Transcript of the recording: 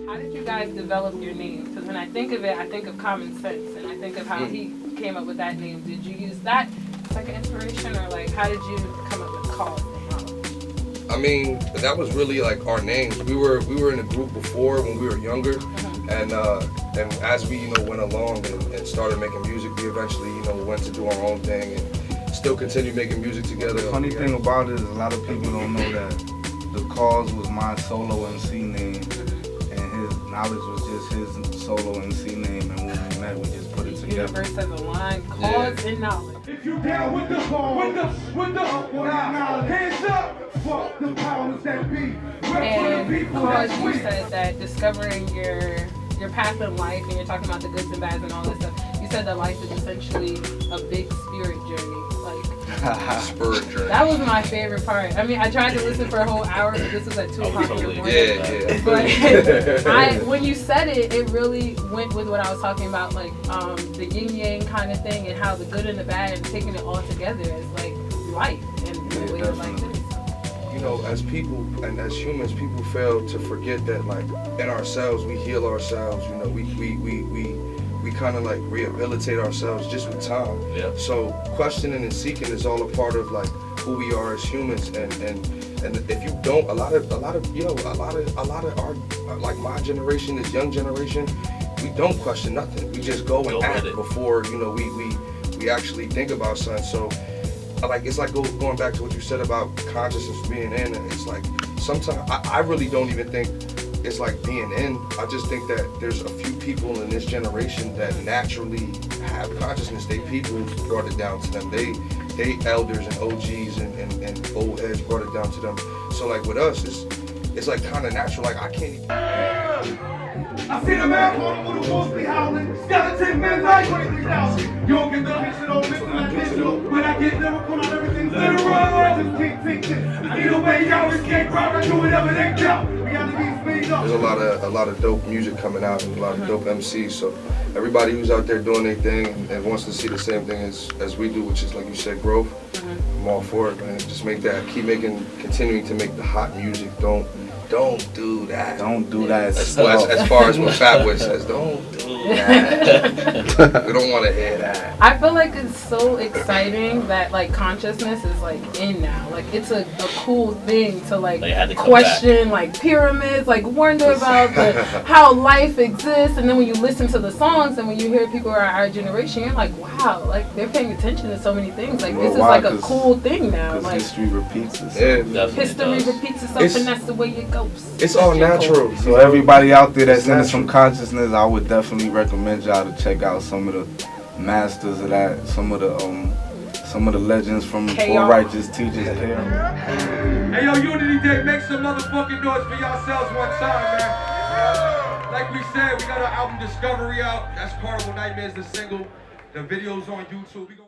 How did you guys develop your names? Because when I think of it, I think of Common Sense, and I think of how he came up with that name. Did you use that as like an inspiration, or like how did you come up with Cause and How? I mean, that was really like our names. We were in a group before when we were younger, and as we went along and started making music, we eventually went to do our own thing and still continue making music together. The funny thing about it is a lot of people don't know that the Cause was my solo MC name, and his Knowledge was just his solo MC name, and when we met, we just put it together. Universe has a line, Cause and Knowledge. If you down with the hands up, fuck the powers that be. And Cause, you said that discovering your path in life, and you're talking about the goods and bads and all this stuff. You said that life is essentially a big spirit journey. Spirit journey. That was my favorite part. I mean, I tried to listen for a whole hour, but this was at 2 o'clock in the morning. Yeah. But when you said it, it really went with what I was talking about, like the yin yang kind of thing, and how the good and the bad, and taking it all together as like life and the way of life is. As people and as humans, people fail to forget that, like, in ourselves, we heal ourselves. We kind of like rehabilitate ourselves just with time. Yeah. So questioning and seeking is all a part of like who we are as humans. And if you don't, a lot of our, like my generation, this young generation, we don't question nothing. We just go and act before we actually think about something. So like it's like going back to what you said about consciousness being in. It's like sometimes I really don't even think it's like being in. I just think that there's a few people in this generation that naturally have consciousness. They people brought it down to them. They elders and OGs and old heads brought it down to them. So like with us, it's like kind of natural. Like I can't even. I see the man on the wolves be howling. Skeleton men like 23,000. You don't get the shit on listen like this. When I get lyrical on everything literal, just keep thinking. Either way, y'all escape route. I do whatever they count. We gotta be speed up. There's a lot of dope music coming out and a lot of dope MCs. So everybody who's out there doing their thing and wants to see the same thing as we do, which is like you said, growth. I'm all for it, man. Just continuing to make the hot music. Don't do that. Don't do that. As far as what Fatboy says, don't do that. We don't want to hear that. I feel like it's so exciting that like consciousness is like in now. Like it's a cool thing to like question like pyramids, like wonder about how life exists. And then when you listen to the songs and when you hear people are our generation, you're like, wow, like they're paying attention to so many things. Like this is like a cool thing now. Like history repeats itself. History repeats itself, and that's the way it goes. It's all natural. So everybody out there that's into some consciousness, I would definitely recommend y'all to check out some of the masters of that, some of the legends from Four Righteous Teachers. Hey yo, Unity Day, make some motherfucking noise for yourselves one time, man. Like we said, we got our album Discovery out. That's Carnival Nightmares, the single. The video's on YouTube.